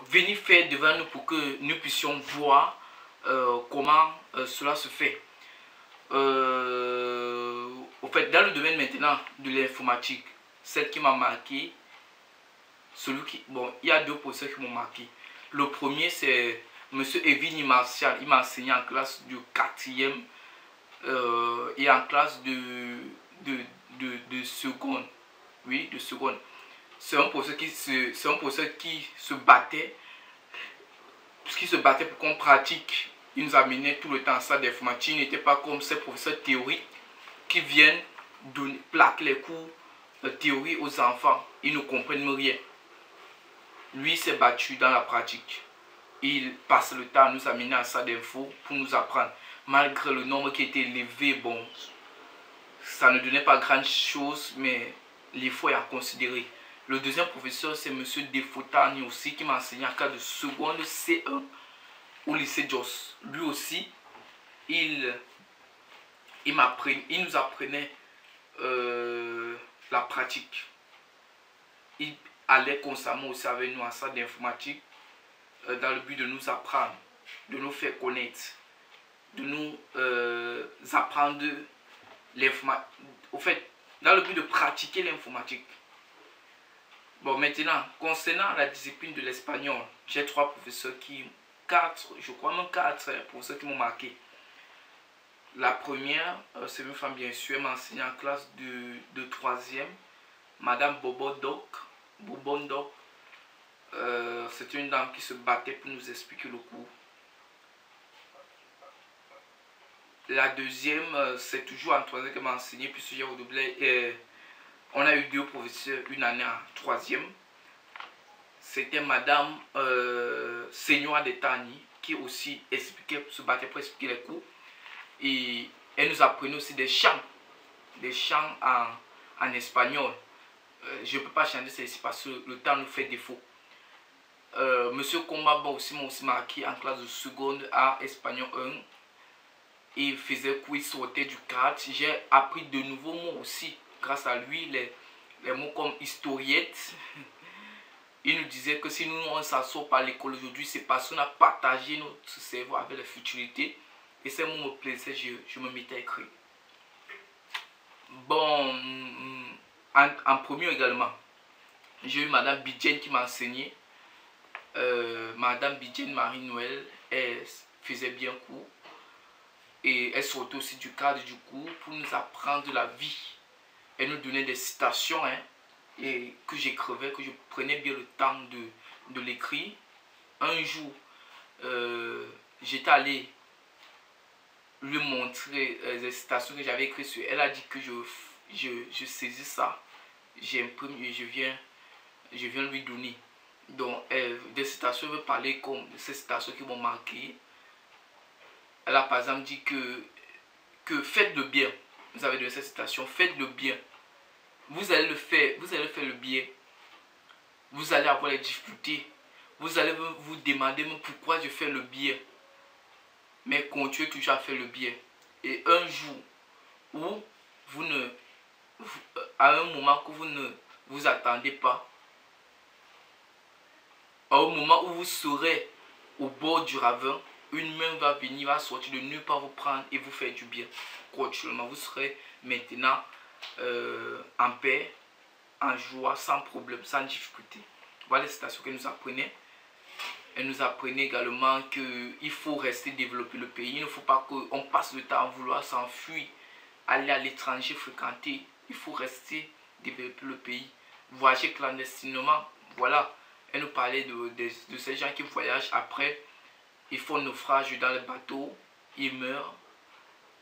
venir faire devant nous pour que nous puissions voir comment cela se fait. Au fait, dans le domaine maintenant de l'informatique, celle qui m'a marqué, il y a deux professeurs qui m'ont marqué. Le premier, c'est M. Evini Martial. Il m'a enseigné en classe de 4e et en classe de seconde. Oui, de seconde. C'est un professeur qui se battait pour qu'on pratique. Il nous amenait tout le temps à ça d'informatique. Il n'était pas comme ces professeurs théoriques qui viennent plaquer les cours théorie aux enfants. Ils ne comprennent rien. Lui s'est battu dans la pratique. Il passe le temps à nous amener à ça d'infos pour nous apprendre. Malgré le nombre qui était élevé, bon, ça ne donnait pas grand chose, mais l'effort est à considérer. Le deuxième professeur, c'est M. Defotani aussi, qui m'a enseigné en cas de seconde C1 au lycée Jos. Lui aussi, il nous apprenait la pratique. Il allait constamment aussi avec nous à ça d'informatique dans le but de nous apprendre, de nous faire connaître, de nous apprendre l'informatique. Au fait, dans le but de pratiquer l'informatique. Bon, maintenant, concernant la discipline de l'espagnol, j'ai 3 professeurs je crois même 4 professeurs qui m'ont marqué. La première, c'est une femme bien sûr, elle m'a enseigné en classe de 3e, Madame Bobondok. C'était une dame qui se battait pour nous expliquer le cours. La deuxième, c'est toujours en 3e qu'elle m'a enseigné, puisque j'ai redoublé. On a eu 2 professeurs, une année en 3e. C'était Madame Senora de Tani, qui aussi se battait pour expliquer les cours. Et elle nous apprenait aussi des chants en espagnol. Je ne peux pas chanter ceci parce que le temps nous fait défaut. Monsieur Kombaba aussi m'a aussi marqué en classe de seconde à espagnol 1. Il faisait cours, il sortait du cadre. J'ai appris de nouveaux mots aussi grâce à lui, les mots comme historiette. Il nous disait que si nous on s'assoit par l'école aujourd'hui, c'est parce qu'on a partagé notre cerveau avec la futurité. Et ces mots me plaisaient, je me mettais à écrire. Bon, en premier également, j'ai eu Madame Bidjen qui m'a enseigné. Madame Bidjen Marie-Noël, elle faisait bien cours. Et elle sortait aussi du cadre du cours pour nous apprendre de la vie. Elle nous donnait des citations et que j'écrivais, que je prenais bien le temps de l'écrire. Un jour, j'étais allé lui montrer les citations que j'avais écrites sur elle. Elle a dit que je saisis ça, j'imprime et je viens lui donner. Donc, des citations veut parler comme ces citations qui m'ont marqué. Elle a par exemple dit que faites le bien. Vous avez donné cette citation, faites le bien. Vous allez le faire le bien. Vous allez avoir les difficultés. Vous allez vous demander mais pourquoi je fais le bien. Mais continuez toujours à faire le bien. Et un jour où à un moment que vous ne vous attendez pas, à un moment où vous serez au bord du ravin, une main va venir, va sortir de nulle part vous prendre et vous faire du bien. Continuellement, vous serez maintenant en paix, en joie, sans problème, sans difficulté. Voilà les citations qu'elle nous apprenait. Elle nous apprenait également qu'il faut rester développer le pays. Il ne faut pas qu'on passe le temps à vouloir s'enfuir, aller à l'étranger, fréquenter. Il faut rester développer le pays. Voyager clandestinement. Voilà. Elle nous parlait de ces gens qui voyagent après. Ils font naufrage dans les bateaux. Ils meurent.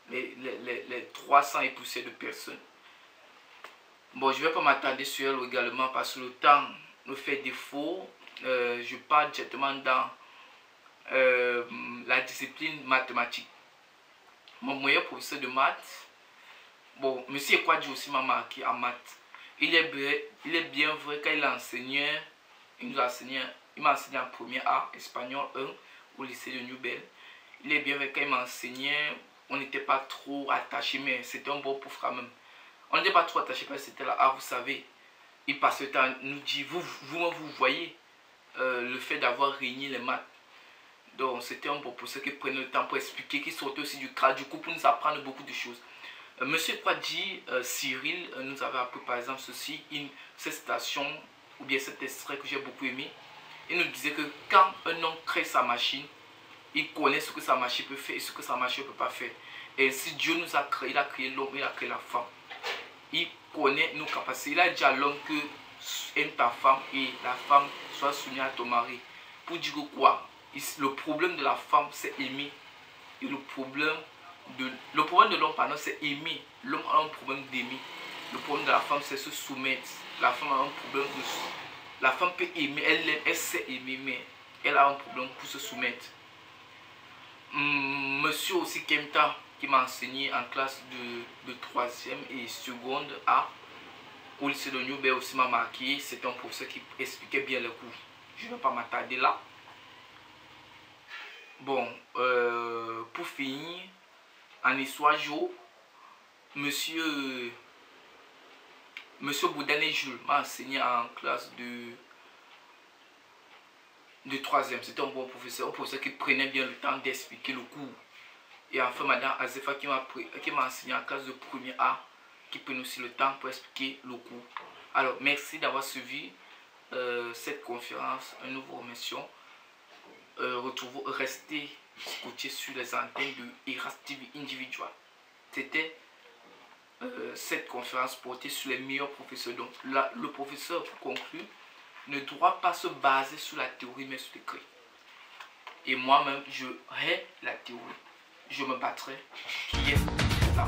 Les 300 et poussées de personnes. Bon, je ne vais pas m'attarder sur elle également parce que le temps me fait défaut. Je parle directement dans la discipline mathématique. Mon meilleur professeur de maths, bon, M. Ekwadji aussi m'a marqué en maths. Il est bien vrai qu'il m'a enseigné en premier A, espagnol 1, au lycée de New Bell. Il est bien vrai qu'il m'a enseigné, on n'était pas trop attachés, mais c'était un bon prof quand même. On n'était pas trop attachés parce que c'était là, vous savez, il passe le temps à nous dire, vous voyez. le fait d'avoir régné les maths. Donc c'était un professeur qui prenait le temps pour expliquer, qui sortait aussi du cadre, du coup pour nous apprendre beaucoup de choses. Monsieur Kwadji Cyril nous avait appris par exemple ceci, cette citation ou bien cet extrait que j'ai beaucoup aimé. Il nous disait que quand un homme crée sa machine, il connaît ce que sa machine peut faire et ce que sa machine ne peut pas faire. Et si Dieu nous a créé, il a créé l'homme, il a créé la femme. Il connaît nos capacités. Il a dit à l'homme que aime ta femme et la femme soit soumise à ton mari. Pour dire quoi? Le problème de la femme, c'est aimer. Et le problème de l'homme, pardon, c'est aimer. L'homme a un problème d'aimer. Le problème de la femme, c'est se soumettre. La femme a un problème de... La femme peut aimer, elle aime, elle sait aimer, mais elle a un problème pour se soumettre. Monsieur aussi Kemta, qui m'a enseigné en classe de 3e et seconde A, au lycée de Newbert aussi m'a marqué. C'est un professeur qui expliquait bien les cours. Je ne vais pas m'attarder là. Bon, pour finir, en histoire géo, Monsieur Boudane Jules m'a enseigné en classe de 3e. C'était un bon professeur, qui prenait bien le temps d'expliquer le cours. Et enfin, Madame Azefa qui m'a enseigné en classe de 1er A, qui prenait aussi le temps pour expliquer le cours. Alors, merci d'avoir suivi cette conférence. Un nouveau remerciement. Restez scotchés sur les antennes de IRAS TV Individual. C'était cette conférence portée sur les meilleurs professeurs. Donc là, le professeur, pour conclure, ne doit pas se baser sur la théorie mais sur l'écrit. Et moi-même, je hais la théorie. Je me battrai qui est la